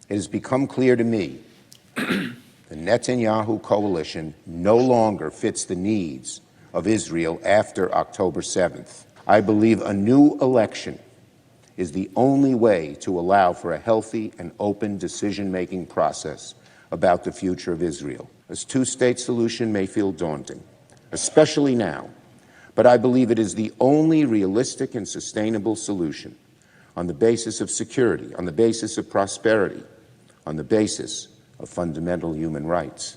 It has become clear to me the Netanyahu coalition no longer fits the needs of Israel after October 7th. I believe a new election is the only way to allow for a healthy and open decision-making process about the future of Israel. A two-state solution may feel daunting, especially now, but I believe it is the only realistic and sustainable solution on the basis of security, on the basis of prosperity, on the basis of fundamental human rights.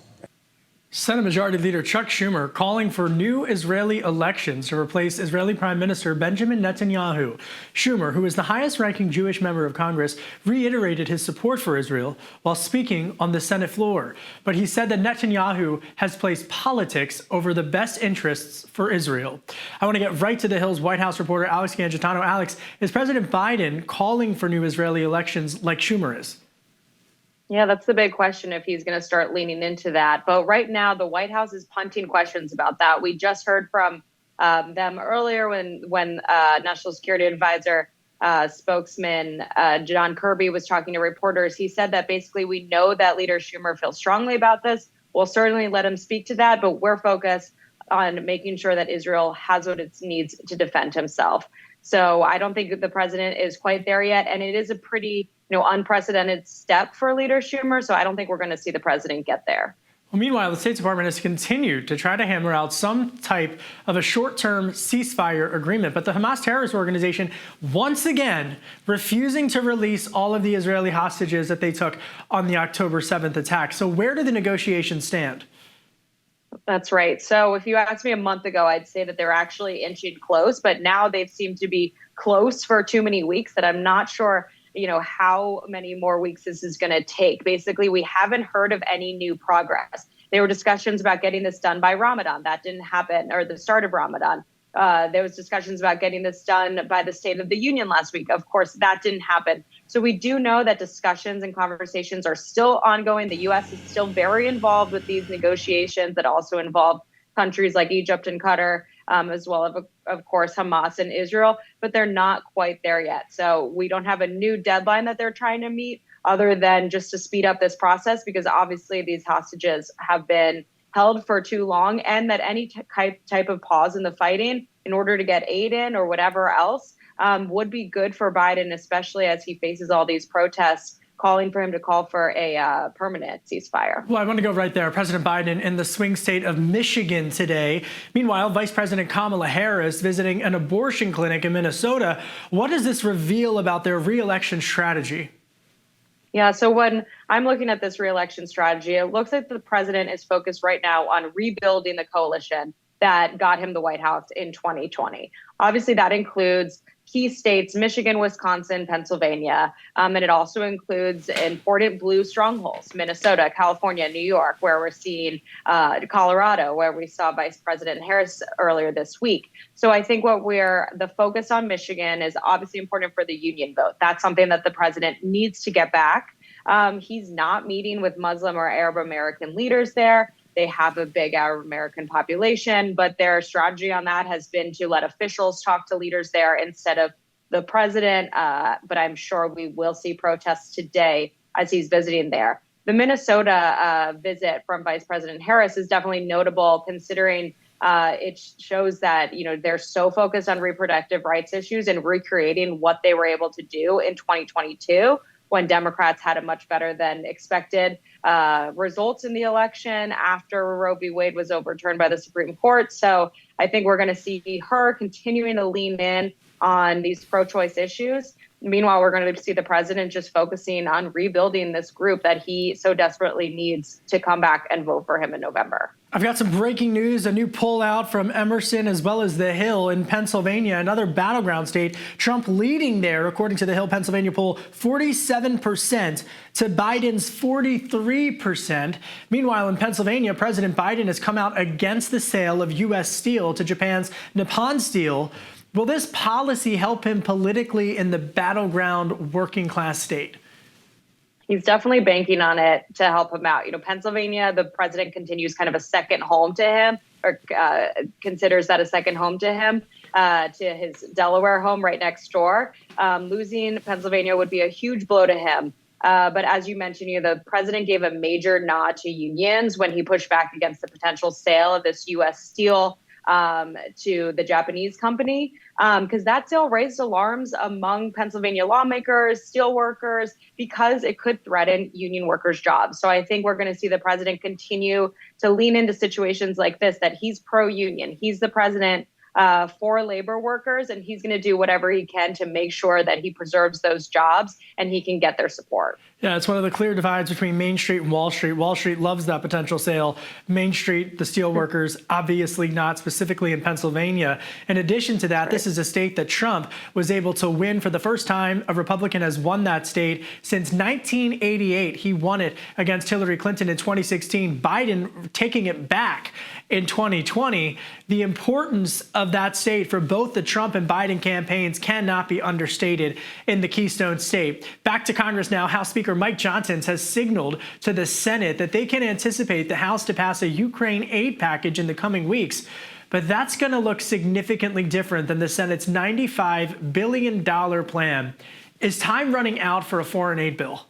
Senate Majority Leader Chuck Schumer calling for new Israeli elections to replace Israeli Prime Minister Benjamin Netanyahu. Schumer, who is the highest-ranking Jewish member of Congress, reiterated his support for Israel while speaking on the Senate floor. But he said that Netanyahu has placed politics over the best interests for Israel. I want to get right to the Hill's White House reporter Alex Gangitano. Alex, is President Biden calling for new Israeli elections like Schumer is? Yeah, that's the big question if he's going to start leaning into that. But right now, the White House is punting questions about that. We just heard from them earlier when National Security Advisor spokesman John Kirby was talking to reporters. He said that basically we know that Leader Schumer feels strongly about this. We'll certainly let him speak to that, but we're focused on making sure that Israel has what it needs to defend himself. So I don't think the president is quite there yet, and it is a pretty unprecedented step for Leader Schumer, so I don't think we're going to see the president get there. Well, meanwhile, the State Department has continued to try to hammer out some type of a short-term ceasefire agreement, but the Hamas terrorist organization once again refusing to release all of the Israeli hostages that they took on the October 7th attack. So where do the negotiations stand? That's right. So if you asked me a month ago, I'd say that they're actually inching close, but now they seem to be close for too many weeks that I'm not sure how many more weeks this is going to take. Basically, we haven't heard of any new progress. There were discussions about getting this done by Ramadan. That didn't happen, or the start of Ramadan. There was discussions about getting this done by the State of the Union last week. Of course, that didn't happen. So we do know that discussions and conversations are still ongoing. The U.S. is still very involved with these negotiations that also involve countries like Egypt and Qatar, as well as, of course, Hamas and Israel, but they're not quite there yet. So we don't have a new deadline that they're trying to meet other than just to speed up this process, because obviously these hostages have been held for too long, and that any type of pause in the fighting in order to get aid in or whatever else would be good for Biden, especially as he faces all these protests calling for him to call for a permanent ceasefire. Well, I want to go right there. President Biden in the swing state of Michigan today. Meanwhile, Vice President Kamala Harris visiting an abortion clinic in Minnesota. What does this reveal about their re-election strategy? Yeah, so when I'm looking at this re-election strategy, it looks like the president is focused right now on rebuilding the coalition that got him the White House in 2020. Obviously, that includes key states, Michigan, Wisconsin, Pennsylvania, and it also includes important blue strongholds, Minnesota, California, New York, where we're seeing Colorado, where we saw Vice President Harris earlier this week. So I think the focus on Michigan is obviously important for the union vote. That's something that the president needs to get back. He's not meeting with Muslim or Arab American leaders there. They have a big Arab American population, but their strategy on that has been to let officials talk to leaders there instead of the president. But I'm sure we will see protests today as he's visiting there. The Minnesota visit from Vice President Harris is definitely notable, considering it shows that they're so focused on reproductive rights issues and recreating what they were able to do in 2022. When Democrats had a much better than expected results in the election after Roe v. Wade was overturned by the Supreme Court. So I think we're going to see her continuing to lean in on these pro-choice issues. Meanwhile, we're going to see the president just focusing on rebuilding this group that he so desperately needs to come back and vote for him in November. I've got some breaking news, a new poll out from Emerson as well as The Hill in Pennsylvania, another battleground state. Trump leading there, according to The Hill Pennsylvania poll, 47% to Biden's 43%. Meanwhile, in Pennsylvania, President Biden has come out against the sale of U.S. steel to Japan's Nippon Steel. Will this policy help him politically in the battleground working class state? He's definitely banking on it to help him out. Pennsylvania, the president continues kind of a second home to him, or considers that a second home to him, to his Delaware home right next door. Losing Pennsylvania would be a huge blow to him. But as you mentioned, the president gave a major nod to unions when he pushed back against the potential sale of this U.S. steel to the Japanese company, because that sale raised alarms among Pennsylvania lawmakers, steel workers, because it could threaten union workers' jobs. So I think we're going to see the president continue to lean into situations like this, that he's pro-union. He's the president for labor workers, and he's going to do whatever he can to make sure that he preserves those jobs and he can get their support. Yeah, it's one of the clear divides between Main Street and Wall Street. Wall Street loves that potential sale. Main Street, the steel workers, obviously not, specifically in Pennsylvania. In addition to that, this is a state that Trump was able to win for the first time. A Republican has won that state since 1988. He won it against Hillary Clinton in 2016. Biden taking it back in 2020. The importance of that state for both the Trump and Biden campaigns cannot be understated in the Keystone State. Back to Congress now. House Speaker Mike Johnson has signaled to the Senate that they can anticipate the House to pass a Ukraine aid package in the coming weeks. But that's going to look significantly different than the Senate's $95 billion plan. Is time running out for a foreign aid bill?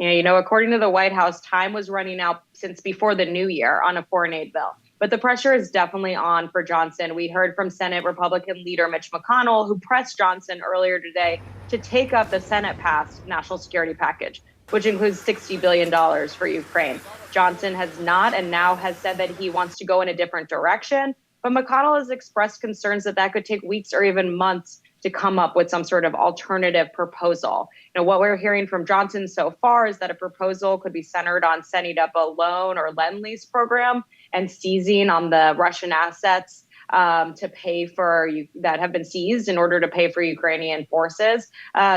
Yeah, according to the White House, time was running out since before the new year on a foreign aid bill. But the pressure is definitely on for Johnson. We heard from Senate Republican leader Mitch McConnell, who pressed Johnson earlier today to take up the Senate-passed national security package, which includes $60 billion for Ukraine. Johnson has not, and now has said that he wants to go in a different direction. But McConnell has expressed concerns that could take weeks or even months to come up with some sort of alternative proposal. What we're hearing from Johnson so far is that a proposal could be centered on setting up a loan or lend-lease program and seizing on the Russian assets to pay for that have been seized in order to pay for Ukrainian forces.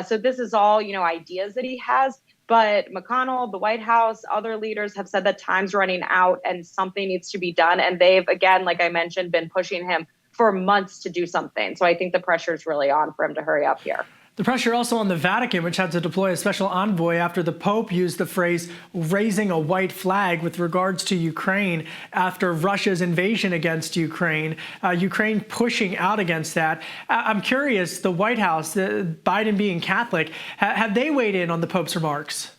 So this is all, ideas that he has. But McConnell, the White House, other leaders have said that time's running out and something needs to be done. And they've, again, like I mentioned, been pushing him for months to do something. So I think the pressure is really on for him to hurry up here. The pressure also on the Vatican, which had to deploy a special envoy after the Pope used the phrase raising a white flag with regards to Ukraine after Russia's invasion against Ukraine, Ukraine pushing out against that. I'm curious, the White House, Biden being Catholic, have they weighed in on the Pope's remarks?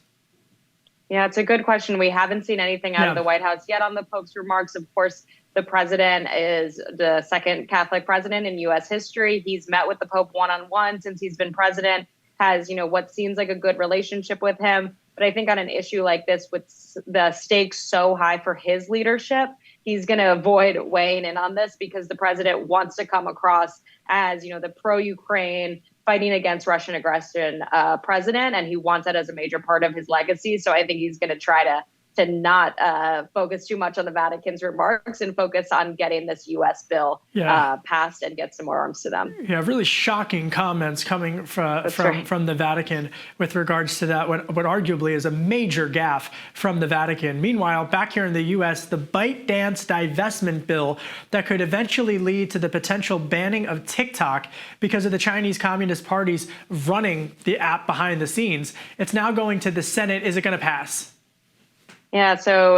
Yeah, it's a good question. We haven't seen anything out of the White House yet on the Pope's remarks. Of course, the president is the second Catholic president in U.S. history. He's met with the Pope one-on-one since he's been president, has, what seems like a good relationship with him. But I think on an issue like this, with the stakes so high for his leadership, he's going to avoid weighing in on this because the president wants to come across as, the pro-Ukraine, fighting against Russian aggression president, and he wants that as a major part of his legacy. So I think he's going to try to not focus too much on the Vatican's remarks and focus on getting this U.S. bill passed and get some more arms to them. Yeah, really shocking comments coming from the Vatican with regards to that, what arguably is a major gaffe from the Vatican. Meanwhile, back here in the U.S., the ByteDance divestment bill that could eventually lead to the potential banning of TikTok because of the Chinese Communist Party's running the app behind the scenes. It's now going to the Senate. Is it going to pass? Yeah, so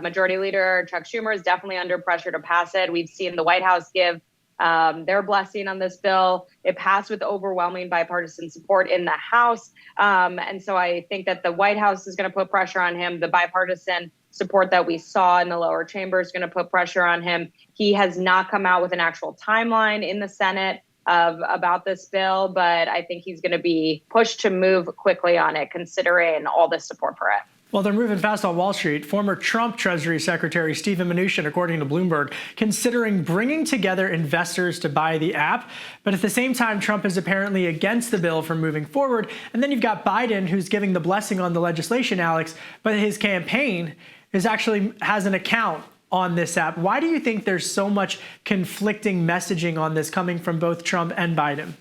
Majority Leader Chuck Schumer is definitely under pressure to pass it. We've seen the White House give their blessing on this bill. It passed with overwhelming bipartisan support in the House. And so I think that the White House is going to put pressure on him. The bipartisan support that we saw in the lower chamber is going to put pressure on him. He has not come out with an actual timeline in the Senate about this bill, but I think he's going to be pushed to move quickly on it, considering all the support for it. Well, they're moving fast on Wall Street. Former Trump Treasury Secretary Steven Mnuchin, according to Bloomberg, considering bringing together investors to buy the app. But at the same time, Trump is apparently against the bill from moving forward. And then you've got Biden, who's giving the blessing on the legislation, Alex, but his campaign has an account on this app. Why do you think there's so much conflicting messaging on this coming from both Trump and Biden?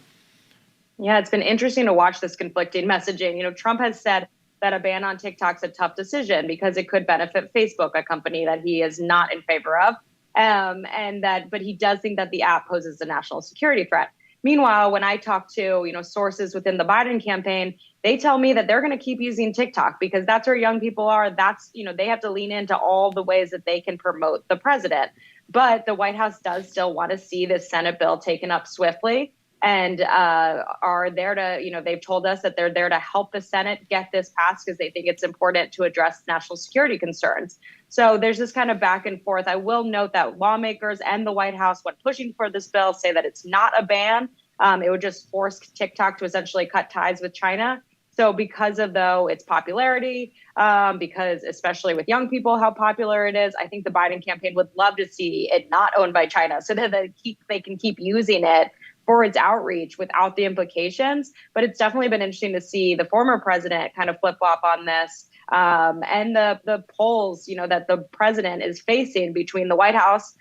Yeah, it's been interesting to watch this conflicting messaging. Trump has said that a ban on TikTok's a tough decision because it could benefit Facebook, a company that he is not in favor of, but he does think that the app poses a national security threat. Meanwhile, when I talk to sources within the Biden campaign, they tell me that they're going to keep using TikTok because that's where young people are. That's they have to lean into all the ways that they can promote the president. But the White House does still want to see this Senate bill taken up swiftly. and are there to, they've told us that they're there to help the Senate get this passed because they think it's important to address national security concerns. So there's this kind of back and forth. I will note that lawmakers and the White House, when pushing for this bill, say that it's not a ban. It would just force TikTok to essentially cut ties with China. So because of, though, its popularity, because especially with young people, how popular it is, I think the Biden campaign would love to see it not owned by China so that they can keep using it for its outreach without the implications. But it's definitely been interesting to see the former president kind of flip-flop on this. And the polls, that the president is facing between the White House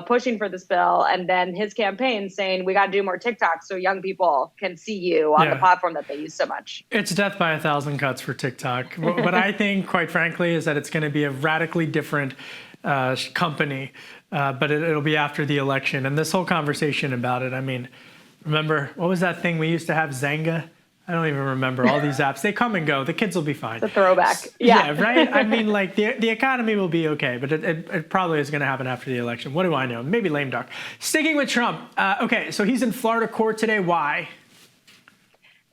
pushing for this bill and then his campaign saying we got to do more TikTok so young people can see you on the platform that they use so much. It's death by 1,000 cuts for TikTok. What I think, quite frankly, is that it's going to be a radically different company, but it'll be after the election. And this whole conversation about it, I mean, remember, what was that thing we used to have, Zanga? I don't even remember all these apps. They come and go. The kids will be fine. It's a throwback. Yeah, right? I mean, like, the economy will be okay, but it probably is going to happen after the election. What do I know? Maybe lame duck. Sticking with Trump. Okay, so he's in Florida court today. Why?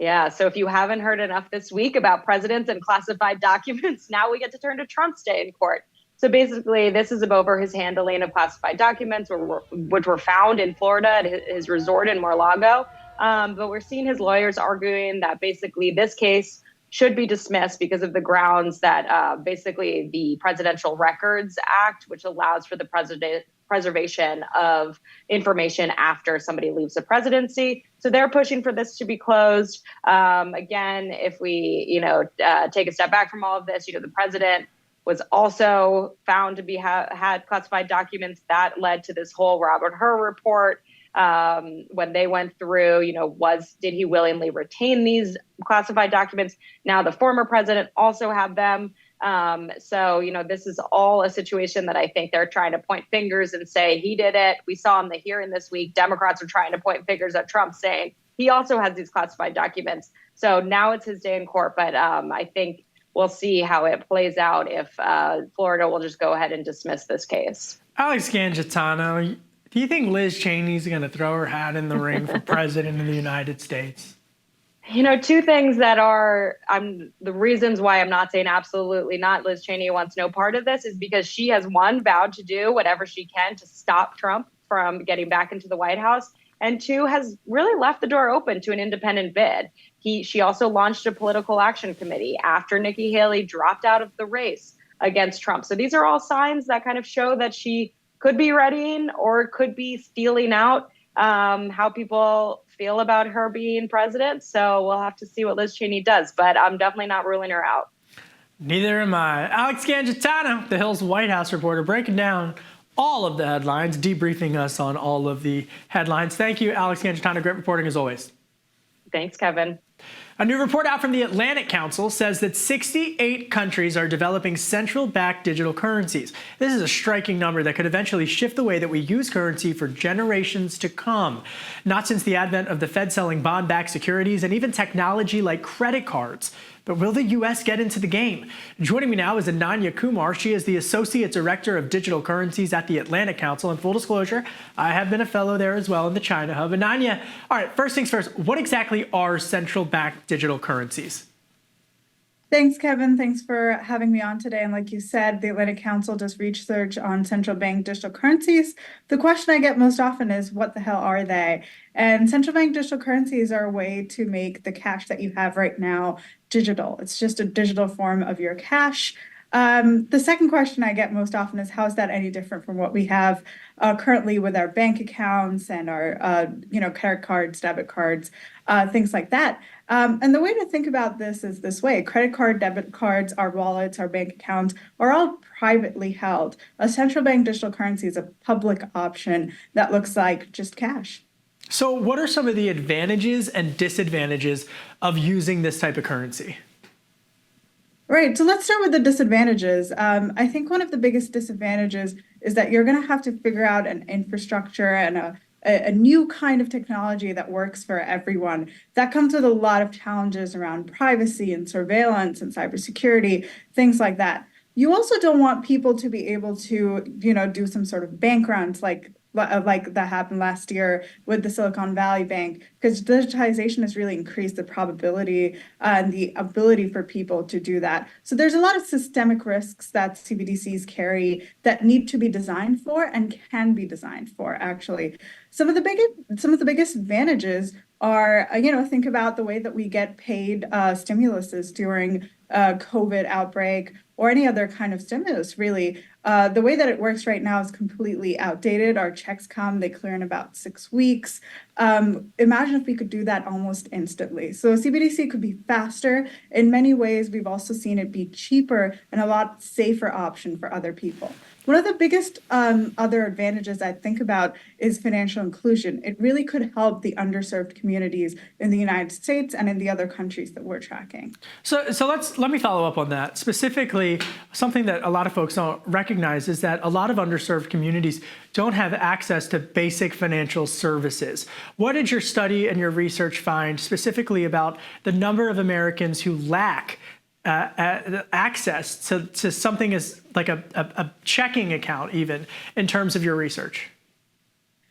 Yeah, so if you haven't heard enough this week about presidents and classified documents, now we get to turn to Trump's day in court. So basically, this is over his handling of classified documents, which were found in Florida at his resort in Mar-a-Lago. But we're seeing his lawyers arguing that basically this case should be dismissed because of the grounds that basically the Presidential Records Act, which allows for the preservation of information after somebody leaves the presidency. So they're pushing for this to be closed. Again, if we, take a step back from all of this, the president was also found to be had classified documents that led to this whole Robert Hur report. When they went through, did he willingly retain these classified documents? Now the former president also had them. So, this is all a situation that I think they're trying to point fingers and say he did it. We saw in the hearing this week, Democrats are trying to point fingers at Trump saying he also has these classified documents. So now it's his day in court. But I think we'll see how it plays out if Florida will just go ahead and dismiss this case. Alex Gangitano, do you think Liz Cheney's going to throw her hat in the ring for president of the United States? Two things that are the reasons why I'm not saying absolutely not. Liz Cheney wants no part of this is because she has, one, vowed to do whatever she can to stop Trump from getting back into the White House, and two, has really left the door open to an independent bid. She also launched a political action committee after Nikki Haley dropped out of the race against Trump. So these are all signs that kind of show that she could be readying or could be feeling out how people feel about her being president. So we'll have to see what Liz Cheney does, but I'm definitely not ruling her out. Neither am I. Alex Gangitano, the Hill's White House reporter, breaking down all of the headlines, debriefing us on all of the headlines. Thank you, Alex Gangitano. Great reporting as always. Thanks, Kevin. A new report out from the Atlantic Council says that 68 countries are developing central-backed digital currencies. This is a striking number that could eventually shift the way that we use currency for generations to come. Not since the advent of the Fed selling bond-backed securities and even technology like credit cards. But will the U.S. get into the game? Joining me now is Ananya Kumar. She is the Associate Director of Digital Currencies at the Atlantic Council. And full disclosure, I have been a fellow there as well in the China Hub. Ananya, all right, first things first, what exactly are central-backed digital currencies? Thanks, Kevin. Thanks for having me on today. And like you said, the Atlantic Council does research on central bank digital currencies. The question I get most often is, what the hell are they? And central bank digital currencies are a way to make the cash that you have right now digital. It's just a digital form of your cash. The second question I get most often is, how is that any different from what we have currently with our bank accounts and our credit cards, debit cards, things like that. And the way to think about this is this way: credit card, debit cards, our wallets, our bank accounts are all privately held. A central bank digital currency is a public option that looks like just cash. So what are some of the advantages and disadvantages of using this type of currency? Right. So let's start with the disadvantages. I think one of the biggest disadvantages is that you're going to have to figure out an infrastructure and a new kind of technology that works for everyone. That comes with a lot of challenges around privacy and surveillance and cybersecurity, things like that. You also don't want people to be able to, do some sort of bank runs like like that happened last year with the Silicon Valley Bank, because digitization has really increased the probability and the ability for people to do that. So there's a lot of systemic risks that CBDCs carry that need to be designed for and can be designed for, actually. Some of the biggest advantages are, think about the way that we get paid stimuluses during COVID outbreak or any other kind of stimulus, really. The way that it works right now is completely outdated. Our checks come, they clear in about 6 weeks. Imagine if we could do that almost instantly. So a CBDC could be faster. In many ways, we've also seen it be cheaper and a lot safer option for other people. One of the biggest other advantages I think about is financial inclusion. It really could help the underserved communities in the United States and in the other countries that we're tracking. So let me follow up on that. Specifically, something that a lot of folks don't recognize is that a lot of underserved communities don't have access to basic financial services. What did your study and your research find specifically about the number of Americans who lack access to something as like a checking account, even in terms of your research?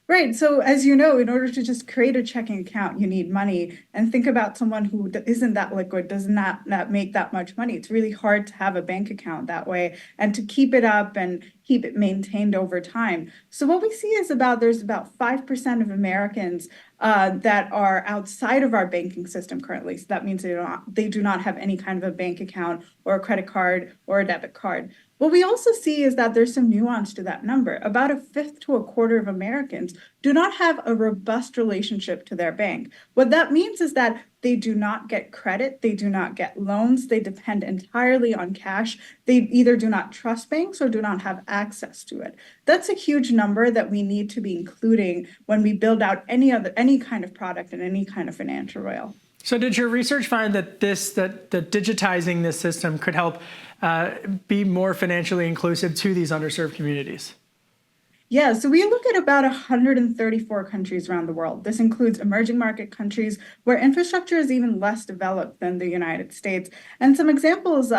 Right. So as you know, in order to just create a checking account, you need money. And think about someone who isn't that liquid, does not make that much money. It's really hard to have a bank account that way and to keep it up and keep it maintained over time. So what we see is there's about 5% of Americans that are outside of our banking system currently. So that means they do not have any kind of a bank account or a credit card or a debit card. What we also see is that there's some nuance to that number. About 1/5 to 1/4 of Americans do not have a robust relationship to their bank. What that means is that they do not get credit, they do not get loans, they depend entirely on cash. They either do not trust banks or do not have access to it. That's a huge number that we need to be including when we build out any kind of product in any kind of financial rail. So did your research find that digitizing this system could help be more financially inclusive to these underserved communities? Yeah, so we look at about 134 countries around the world. This includes emerging market countries where infrastructure is even less developed than the United States. And some examples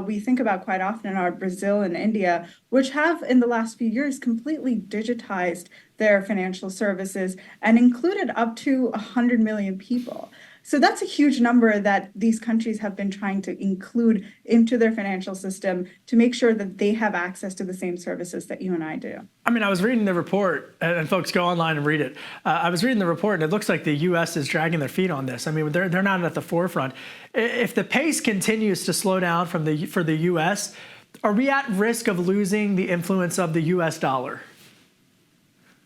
we think about quite often are Brazil and India, which have in the last few years completely digitized their financial services and included up to 100 million people. So that's a huge number that these countries have been trying to include into their financial system to make sure that they have access to the same services that you and I do. I mean, I was reading the report, and folks go online and read it. I was reading the report, and it looks like the U.S. is dragging their feet on this. I mean, they're not at the forefront. If the pace continues to slow down for the U.S., are we at risk of losing the influence of the U.S. dollar?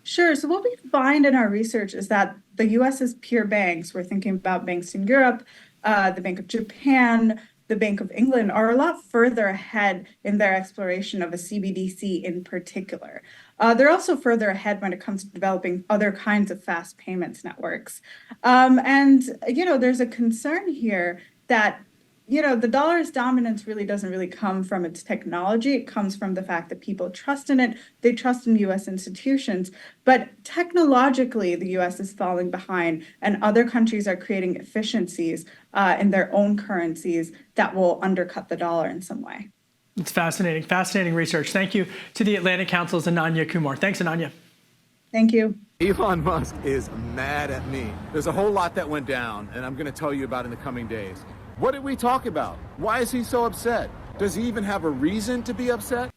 Sure. So what we find in our research is that the US's peer banks, we're thinking about banks in Europe, the Bank of Japan, the Bank of England, are a lot further ahead in their exploration of a CBDC in particular. They're also further ahead when it comes to developing other kinds of fast payments networks. There's a concern here that the dollar's dominance really doesn't come from its technology. It comes from the fact that people trust in it. They trust in U.S. institutions. But technologically, the U.S. is falling behind, and other countries are creating efficiencies in their own currencies that will undercut the dollar in some way. It's fascinating research. Thank you to the Atlantic Council's Ananya Kumar. Thanks, Ananya. Thank you. Elon Musk is mad at me. There's a whole lot that went down, and I'm going to tell you about in the coming days. What did we talk about? Why is he so upset? Does he even have a reason to be upset?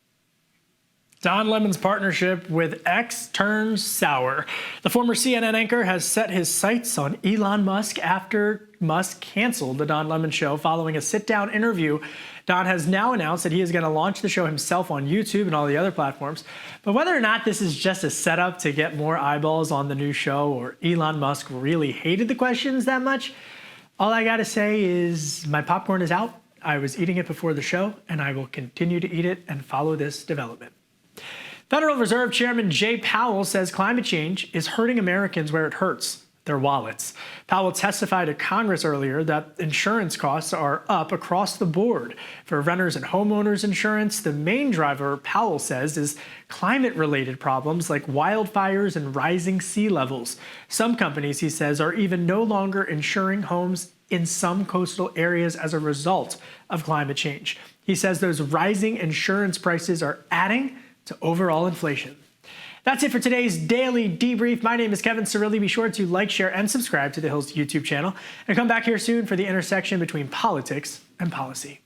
Don Lemon's partnership with X turns sour. The former CNN anchor has set his sights on Elon Musk after Musk canceled the Don Lemon Show following a sit-down interview. Don has now announced that he is going to launch the show himself on YouTube and all the other platforms. But whether or not this is just a setup to get more eyeballs on the new show, or Elon Musk really hated the questions that much, all I got to say is my popcorn is out. I was eating it before the show, and I will continue to eat it and follow this development. Federal Reserve Chairman Jay Powell says climate change is hurting Americans where it hurts, their wallets. Powell testified to Congress earlier that insurance costs are up across the board. For renters and homeowners insurance, the main driver, Powell says, is climate-related problems like wildfires and rising sea levels. Some companies, he says, are even no longer insuring homes in some coastal areas as a result of climate change. He says those rising insurance prices are adding to overall inflation. That's it for today's Daily Debrief. My name is Kevin Cirilli. Be sure to like, share, and subscribe to The Hill's YouTube channel. And come back here soon for the intersection between politics and policy.